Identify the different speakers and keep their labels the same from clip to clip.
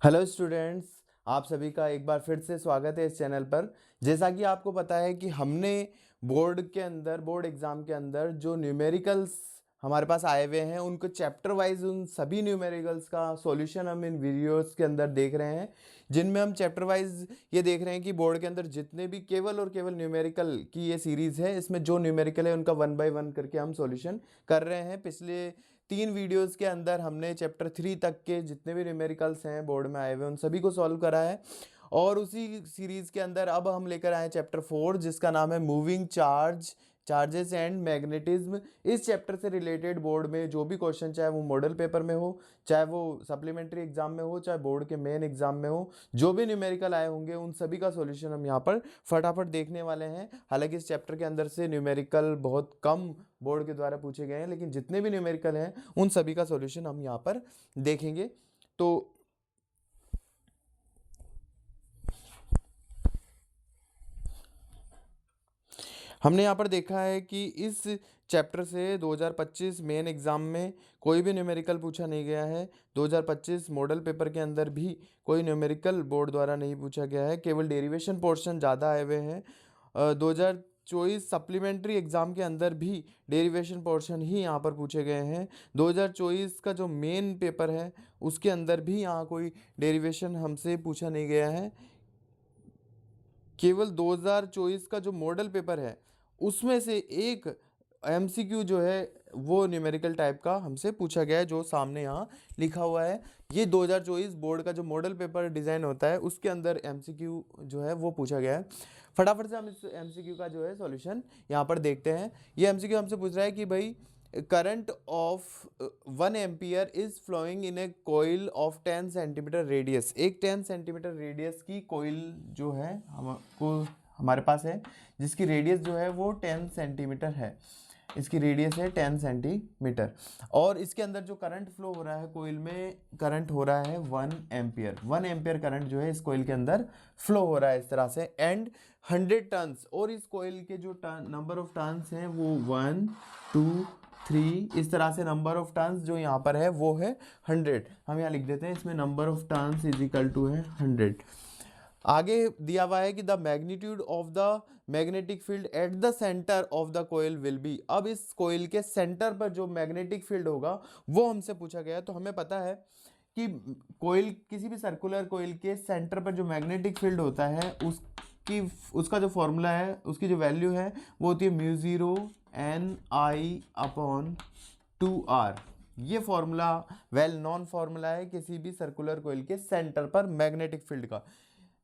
Speaker 1: Hello students, आप सभी का एक बार फिर से स्वागत है इस चैनल पर। जैसा कि आपको पता है कि हमने बोर्ड एग्जाम के अंदर जो न्यूमेरिकल्स हमारे पास आए हुए हैं उनको चैप्टर वाइज उन सभी न्यूमेरिकल्स का सॉल्यूशन हम इन वीडियोस के अंदर देख रहे हैं, जिनमें हम चैप्टर वाइज ये देख रहे हैं कि बोर्ड के अंदर जितने भी केवल और केवल न्यूमेरिकल की ये सीरीज़ है, इसमें जो न्यूमेरिकल है उनका 1 बाय 1 करके हम सॉल्यूशन कर रहे हैं। पिछले 3 वीडियोस के अंदर हमने चैप्टर 3 तक के जितने भी न्यूमेरिकल्स हैं बोर्ड में आए हुए उन सभी को सॉल्व करा है। और उसी सीरीज के अंदर अब हम लेकर आए चैप्टर 4 जिसका नाम है मूविंग चार्जेस एंड मैग्नेटिज्म। इस चैप्टर से रिलेटेड बोर्ड में जो भी क्वेश्चन, चाहे वो मॉडल पेपर में हो, चाहे वो सप्लीमेंट्री एग्जाम में हो, चाहे बोर्ड के मेन एग्जाम में हो, जो भी न्यूमेरिकल आए होंगे उन सभी का सॉल्यूशन हम यहाँ पर फटाफट देखने वाले हैं। हालांकि इस चैप्टर के अंदर से न्यूमेरिकल बहुत कम बोर्ड के द्वारा पूछे गए हैं, लेकिन जितने भी न्यूमेरिकल हैं उन सभी का सॉल्यूशन हम यहाँ पर देखेंगे। तो हमने यहाँ पर देखा है कि इस चैप्टर से 2025 मेन एग्ज़ाम में कोई भी न्यूमेरिकल पूछा नहीं गया है। 2025 मॉडल पेपर के अंदर भी कोई न्यूमेरिकल बोर्ड द्वारा नहीं पूछा गया है, केवल डेरिवेशन पोर्शन ज़्यादा आए हुए हैं। 2024 सप्लीमेंट्री एग्ज़ाम के अंदर भी डेरिवेशन पोर्शन ही यहाँ पर पूछे गए हैं। 2024 का जो मेन पेपर है उसके अंदर भी यहाँ कोई डेरिवेशन हमसे पूछा नहीं गया है। केवल 2024 का जो मॉडल पेपर है उसमें से एक एमसीक्यू जो है वो न्यूमेरिकल टाइप का हमसे पूछा गया है, जो सामने यहाँ लिखा हुआ है। ये 2024 बोर्ड का जो मॉडल पेपर डिज़ाइन होता है उसके अंदर एमसीक्यू जो है वो पूछा गया है। फटाफट से हम इस एमसीक्यू का जो है सॉल्यूशन यहाँ पर देखते हैं। ये एमसीक्यू हमसे पूछ रहा है कि भाई current of 1 ampere is flowing in a coil of 10 centimetre radius. एक 10 सेंटीमीटर रेडियस की कोयल जो है हमको हमारे पास है, जिसकी रेडियस जो है वो 10 सेंटीमीटर है। इसकी रेडियस है 10 सेंटीमीटर और इसके अंदर जो करंट फ्लो हो रहा है कोयल में, करंट हो रहा है 1 एम्पियर। 1 एम्पियर करंट जो है इस कोयल के अंदर फ्लो हो रहा है इस तरह से, एंड 100 टन्स। और इस कोयल के जो नंबर ऑफ टन्स हैं वो 1 2 3 इस तरह से नंबर ऑफ टर्न्स जो यहाँ पर है वो है 100। हम यहाँ लिख देते हैं, इसमें number of turns is equal to है 100। आगे दिया हुआ है कि the magnitude of the magnetic field at the centre of the coil will be. अब इस कोयल के सेंटर पर जो मैग्नेटिक फील्ड होगा वो हमसे पूछा गया है। तो हमें पता है कि कोयल, किसी भी सर्कुलर कोयल के सेंटर पर जो मैग्नेटिक फील्ड होता है उसका जो फॉर्मूला है, उसकी जो वैल्यू है वो होती है μ0 Ni/2r। ये फॉर्मूला वेल नॉन फॉर्मूला है किसी भी सर्कुलर कोयल के सेंटर पर मैग्नेटिक फील्ड का।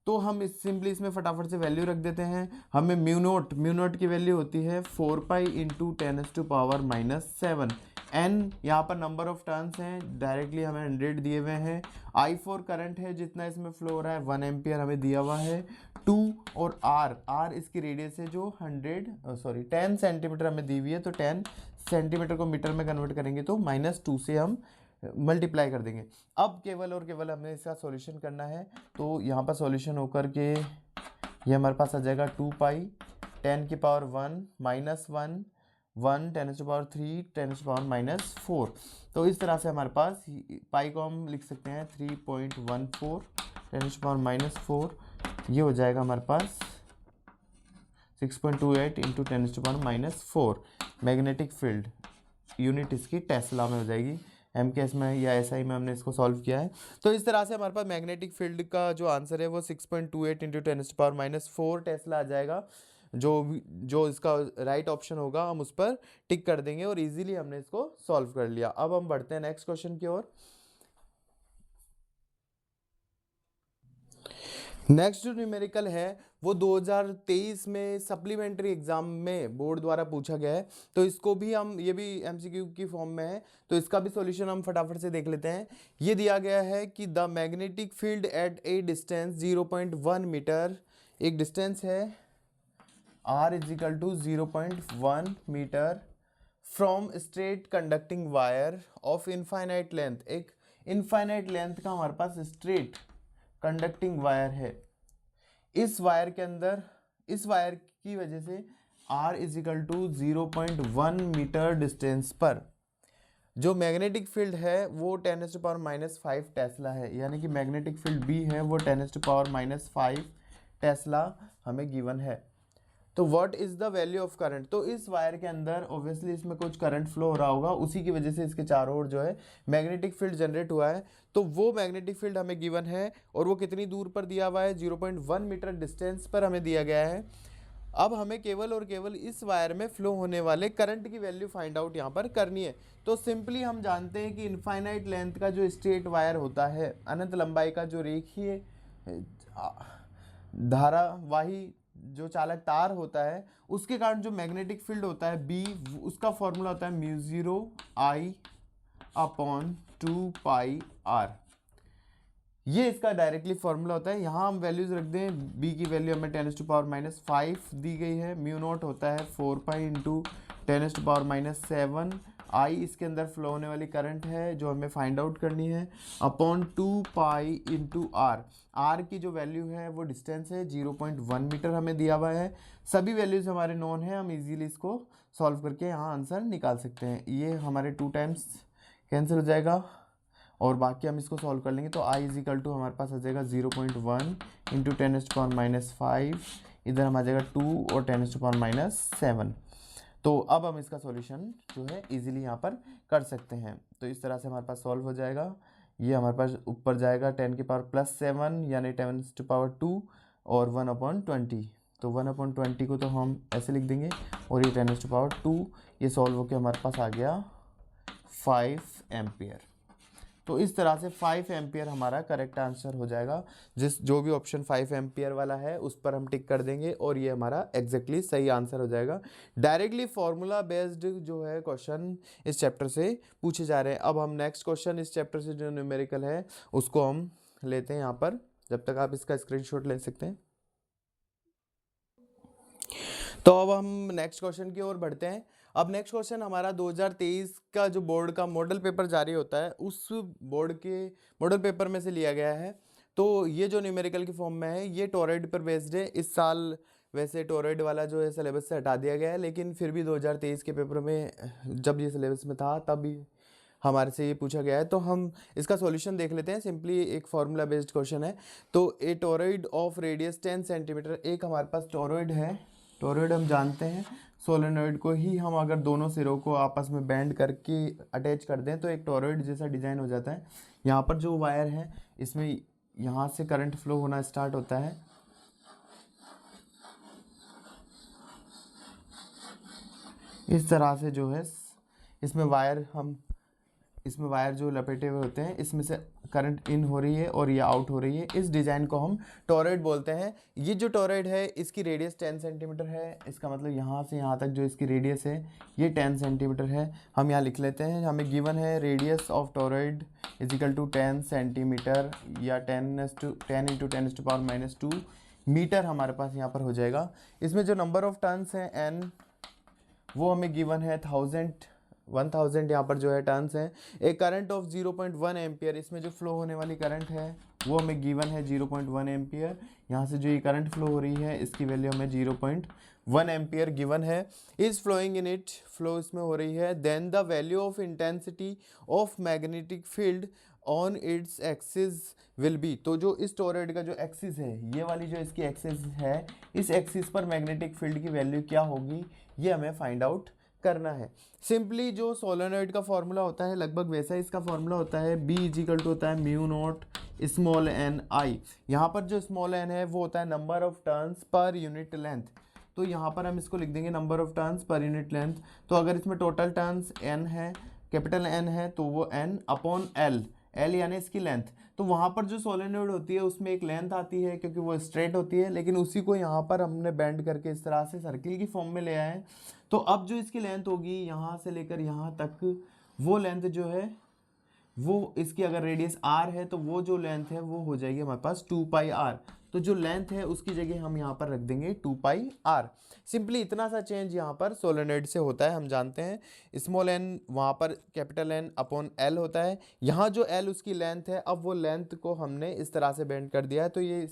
Speaker 1: तो हम सिंपली इसमें फटाफट से वैल्यू रख देते हैं। हमें म्यू नोट की वैल्यू होती है 4 पाई इंटू 10⁻⁻⁷ एन यहाँ पर नंबर ऑफ टर्न्स हैं, डायरेक्टली हमें 100 दिए हुए हैं। I4 करंट है जितना इसमें फ्लो हो रहा है 1 एम्पियर हमें दिया हुआ है। 2 और R इसकी रेडियस है जो 10 सेंटीमीटर हमें दी हुई है। तो 10 सेंटीमीटर को मीटर में कन्वर्ट करेंगे तो -2 से हम मल्टीप्लाई कर देंगे। अब केवल और केवल हमें इसका सॉल्यूशन करना है। तो यहाँ पर सॉल्यूशन होकर के ये हमारे पास आ जाएगा 2 पाई 10⁻1 -1 1 10⁻3 10⁻⁻4। तो इस तरह से हमारे पास पाई को हम लिख सकते हैं 3.14 10⁻⁻4। ये हो जाएगा हमारे पास 6.28 इंटू 10⁻⁻4। मैग्नेटिक फील्ड यूनिट इसकी टेस्ला में हो जाएगी, एमकेएस में या एसआई में हमने इसको सॉल्व किया है। तो इस तरह से हमारे पास मैग्नेटिक फील्ड का जो आंसर है वो 6.28 इंटू 10⁻⁻4 टेस्ला आ जाएगा। जो इसका राइट ऑप्शन होगा हम उस पर टिक कर देंगे और इजीली हमने इसको सॉल्व कर लिया। अब हम बढ़ते हैं नेक्स्ट क्वेश्चन की ओर। नेक्स्ट जो न्यूमेरिकल है वो 2023 में सप्लीमेंट्री एग्जाम में बोर्ड द्वारा पूछा गया है। तो इसको भी हम, ये भी एमसीक्यू की फॉर्म में है, तो इसका भी सॉल्यूशन हम फटाफट से देख लेते हैं। ये दिया गया है कि the magnetic field at a distance 0.1 metre, एक डिस्टेंस है r is equal to 0.1 metre from straight conducting wire of infinite length. एक इनफाइनाइट लेंथ का हमारे पास स्ट्रेट कंडक्टिंग वायर है। इस वायर के अंदर, इस वायर की वजह से r is equal to 0.1 metre distance पर जो मैग्नेटिक फील्ड है वो 10⁻⁻5 टेस्ला है, यानी कि मैग्नेटिक फील्ड बी है वो 10⁻⁻5 टेस्ला हमें गिवन है। तो what is the value of current, तो इस वायर के अंदर ऑब्वियसली इसमें कुछ करंट फ्लो हो रहा होगा, उसी की वजह से इसके चारों ओर जो है मैग्नेटिक फील्ड जनरेट हुआ है। तो वो मैग्नेटिक फील्ड हमें गिवन है और वो कितनी दूर पर दिया हुआ है, 0.1 मीटर डिस्टेंस पर हमें दिया गया है। अब हमें केवल और केवल इस वायर में फ्लो होने वाले करंट की वैल्यू फाइंड आउट यहाँ पर करनी है। तो सिंपली हम जानते हैं कि इनफाइनाइट लेंथ का जो स्ट्रेट वायर होता है, अनंत लंबाई का जो रेखीय धारावाही जो चालक तार होता है, उसके कारण जो मैग्नेटिक फील्ड होता है बी, उसका फॉर्मूला होता है μ0 I अपॉन 2πr। ये इसका डायरेक्टली फॉर्मूला होता है। यहाँ हम वैल्यूज रख दें, बी की वैल्यू हमें 10⁻⁻5 दी गई है, म्यू नॉट होता है 4π इंटू 10⁻⁻7, आई इसके अंदर फ्लो होने वाली करंट है जो हमें फाइंड आउट करनी है, अपॉन 2π इंटू आर। आर की जो वैल्यू है वो डिस्टेंस है 0.1 मीटर हमें दिया हुआ है। सभी वैल्यूज हमारे नोन है, हम इजीली इसको सॉल्व करके यहाँ आंसर निकाल सकते हैं। ये हमारे 2 टाइम्स कैंसिल हो जाएगा और बाकी हम इसको सॉल्व कर लेंगे। तो i इज इक्वल टू हमारे पास आ जाएगा 0.1 इंटू 10⁻⁻5, इधर हम आ जाएगा 2 और 10⁻⁻7। तो अब हम इसका सॉल्यूशन जो है इजीली यहाँ पर कर सकते हैं। तो इस तरह से हमारे पास सॉल्व हो जाएगा। ये हमारे पास ऊपर जाएगा 10⁻+7 यानी 10⁻2 और 1/20। तो 1/20 को तो हम ऐसे लिख देंगे और ये 10⁻2, ये सॉल्व होकर हमारे पास आ गया 5 एम्पियर। तो इस तरह से 5 एम्पियर हमारा करेक्ट आंसर हो जाएगा। जो भी ऑप्शन 5 एम्पियर वाला है उस पर हम टिक कर देंगे और ये हमारा एग्जैक्टली सही आंसर हो जाएगा। डायरेक्टली फॉर्मूला बेस्ड जो है क्वेश्चन इस चैप्टर से पूछे जा रहे हैं। अब हम नेक्स्ट क्वेश्चन इस चैप्टर से जो न्यूमेरिकल है उसको हम लेते हैं यहाँ पर, जब तक आप इसका स्क्रीनशॉट ले सकते हैं। तो अब हम नेक्स्ट क्वेश्चन की ओर बढ़ते हैं। अब नेक्स्ट क्वेश्चन हमारा 2023 का जो बोर्ड का मॉडल पेपर जारी होता है उस बोर्ड के मॉडल पेपर में से लिया गया है। तो ये जो न्यूमेरिकल की फॉर्म में है ये टोरॉइड पर बेस्ड है। इस साल वैसे टोरॉइड वाला जो है सिलेबस से हटा दिया गया है, लेकिन फिर भी 2023 के पेपर में जब ये सिलेबस में था तब भी हमारे से ये पूछा गया है। तो हम इसका सॉल्यूशन देख लेते हैं। सिंपली एक फार्मूला बेस्ड क्वेश्चन है। तो ए टोरॉइड ऑफ रेडियस 10 सेंटीमीटर, एक हमारे पास टोरॉइड है। टोरॉइड हम जानते हैं सोलेनॉइड को ही हम अगर दोनों सिरों को आपस में बैंड करके अटैच कर दें तो एक टोरॉइड जैसा डिजाइन हो जाता है। यहाँ पर जो वायर है इसमें यहाँ से करंट फ्लो होना स्टार्ट होता है। इस तरह से जो है इसमें वायर जो लपेटे हुए होते हैं इसमें से करंट इन हो रही है और ये आउट हो रही है। इस डिज़ाइन को हम टोरॉइड बोलते हैं। ये जो टोरॉइड है इसकी रेडियस 10 सेंटीमीटर है। इसका मतलब यहाँ से यहाँ तक जो इसकी रेडियस है ये 10 सेंटीमीटर है। हम यहाँ लिख लेते हैं, हमें गिवन है radius of toroid is equal to 10 centimetre या 10 इंटू 10⁻⁻2 मीटर हमारे पास यहाँ पर हो जाएगा। इसमें जो नंबर ऑफ टर्न्स हैं n वो हमें गिवन है 1000 यहाँ पर जो है टर्न्स हैं। एक करंट ऑफ 0.1 एम्पियर, इसमें जो फ्लो होने वाली करंट है वो हमें गिवन है 0.1 एम्पियर। यहाँ से जो ये करंट फ्लो हो रही है इसकी वैल्यू हमें 0.1 एम्पियर गिवन है। Is flowing in it, flow इसमें हो रही है। Then the value of intensity of magnetic field on its axis will be, तो जो इस टोरॉइड का जो एक्सिस है, ये वाली जो इसकी एक्सिस है, इस एक्सिस पर मैग्नेटिक फील्ड की वैल्यू क्या होगी ये हमें फाइंड आउट करना है। सिंपली जो सोलेनॉइड का फॉर्मूला होता है लगभग वैसा ही इसका फॉर्मूला होता है। B इज इक्वल टू होता है mu naught small n I। यहाँ पर जो स्मॉल n है वो होता है number of turns per unit length. तो यहाँ पर हम इसको लिख देंगे number of turns per unit length. तो अगर इसमें टोटल टर्न्स n है, कैपिटल N है, तो वो n अपॉन L यानी इसकी लेंथ। तो वहाँ पर जो सोलेनॉइड होती है उसमें एक लेंथ आती है क्योंकि वो स्ट्रेट होती है, लेकिन उसी को यहाँ पर हमने बेंड करके इस तरह से सर्किल की फॉर्म में ले आए हैं। तो अब जो इसकी लेंथ होगी यहाँ से लेकर यहाँ तक, वो लेंथ जो है वो इसकी अगर रेडियस r है तो वो जो लेंथ है वो हो जाएगी हमारे पास 2πr। तो जो लेंथ है उसकी जगह हम यहाँ पर रख देंगे 2πr। सिंपली इतना सा चेंज यहाँ पर सोलेनॉइड से होता है। हम जानते हैं स्मॉल n वहाँ पर कैपिटल N अपॉन L होता है। यहाँ जो L उसकी लेंथ है, अब वो लेंथ को हमने इस तरह से बेंड कर दिया है तो ये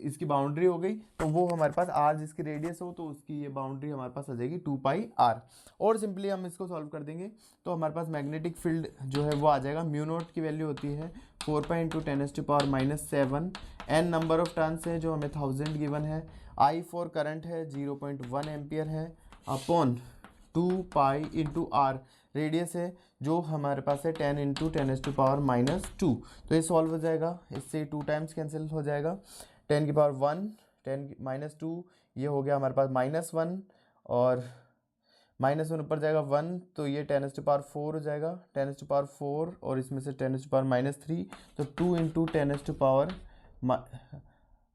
Speaker 1: इसकी बाउंड्री हो गई, तो वो हमारे पास r जिसकी रेडियस हो तो उसकी ये बाउंड्री हमारे पास आ जाएगी 2πr। और सिंपली हम इसको सॉल्व कर देंगे तो हमारे पास मैग्नेटिक फील्ड जो है वो आ जाएगा, म्यू नोट की वैल्यू होती है 4π × 10⁻⁻7, n नंबर ऑफ टर्न्स है जो हमें 1000 गिवन है, I फॉर करंट है 0.1 एम्पियर है, अपॉन 2π × r रेडियस है जो हमारे पास है 10 × 10⁻²। तो ये सॉल्व हो जाएगा, इससे 2 टाइम्स कैंसिल हो जाएगा, 10 की पावर 1 10 - 2, ये हो गया हमारे पास -1 और -1 ऊपर जाएगा 1, तो ये 10⁻4 हो जाएगा, 10⁻4 और इसमें से 10⁻³ तो 2 ×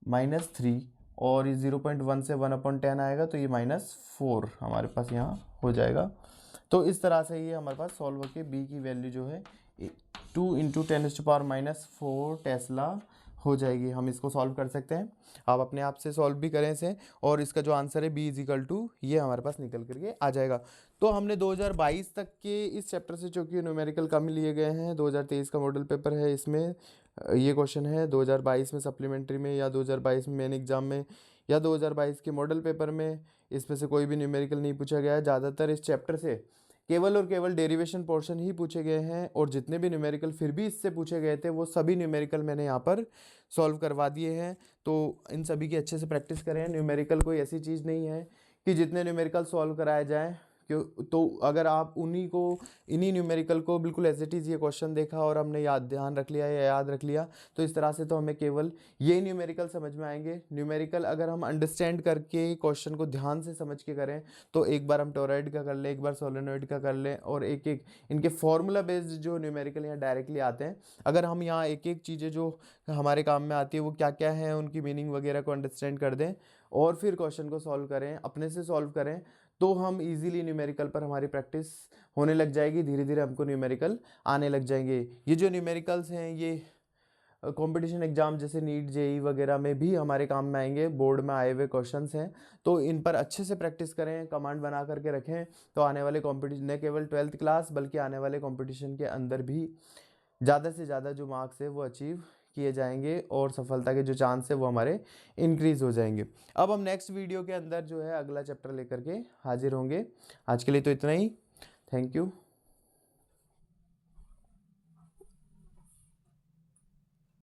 Speaker 1: 10⁻³ और ये 0.1 से 1/10 आएगा तो ये -4 हमारे पास यहाँ हो जाएगा। तो इस तरह से ये हमारे पास सॉल्व होके b की वैल्यू जो है 2 × 10⁻⁻4 टेस्ला हो जाएगी। हम इसको सॉल्व कर सकते हैं, आप अपने आप से सॉल्व भी करें इसे, और इसका जो आंसर है b = ये हमारे पास निकल करके आ जाएगा। तो हमने 2022 तक के इस चैप्टर से चूँकि न्यूमेरिकल कम लिए गए हैं, 2023 का मॉडल पेपर है, इसमें ये क्वेश्चन है 2022 में सप्लीमेंट्री में या 2022 में मेन एग्जाम में या 2022 के मॉडल पेपर में इसमें से कोई भी न्यूमेरिकल नहीं पूछा गया है। ज़्यादातर इस चैप्टर से केवल और केवल डेरिवेशन पोर्शन ही पूछे गए हैं, और जितने भी न्यूमेरिकल फिर भी इससे पूछे गए थे वो सभी न्यूमेरिकल मैंने यहाँ पर सॉल्व करवा दिए हैं। तो इन सभी की अच्छे से प्रैक्टिस करें। न्यूमेरिकल कोई ऐसी चीज़ नहीं है कि जितने न्यूमेरिकल सॉल्व कराए जाएँ, क्यों तो अगर आप इन्हीं न्यूमेरिकल को बिल्कुल एज इट इज़ ये क्वेश्चन देखा और हमने ध्यान रख लिया या याद रख लिया, तो इस तरह से तो हमें केवल ये न्यूमेरिकल समझ में आएंगे। न्यूमेरिकल अगर हम अंडरस्टैंड करके क्वेश्चन को ध्यान से समझ के करें तो एक बार हम टोरॉइड का कर लें, एक बार सोलेनॉइड का कर लें, और एक एक इनके फॉर्मूला बेस्ड जो न्यूमेरिकल यहाँ डायरेक्टली आते हैं, अगर हम यहाँ एक एक चीज़ें जो हमारे काम में आती है वो क्या क्या है उनकी मीनिंग वगैरह को अंडरस्टैंड कर दें और फिर क्वेश्चन को सॉल्व करें, अपने से सॉल्व करें, तो हम इजीली न्यूमेरिकल पर हमारी प्रैक्टिस होने लग जाएगी। धीरे धीरे हमको न्यूमेरिकल आने लग जाएंगे। ये जो न्यूमेरिकल्स हैं ये कंपटीशन एग्जाम जैसे नीट जेई वगैरह में भी हमारे काम में आएंगे, बोर्ड में आए हुए क्वेश्चंस हैं, तो इन पर अच्छे से प्रैक्टिस करें, कमांड बना करके रखें, तो आने वाले कंपटीशन न केवल 12th क्लास बल्कि आने वाले कंपटीशन के अंदर भी ज़्यादा से ज़्यादा जो मार्क्स है वो अचीव किए जाएंगे और सफलता के जो चांस है वो हमारे इंक्रीज़ हो जाएंगे। अब हम नेक्स्ट वीडियो के अंदर जो है अगला चैप्टर लेकर के हाजिर होंगे। आज के लिए तो इतना ही। Thank you.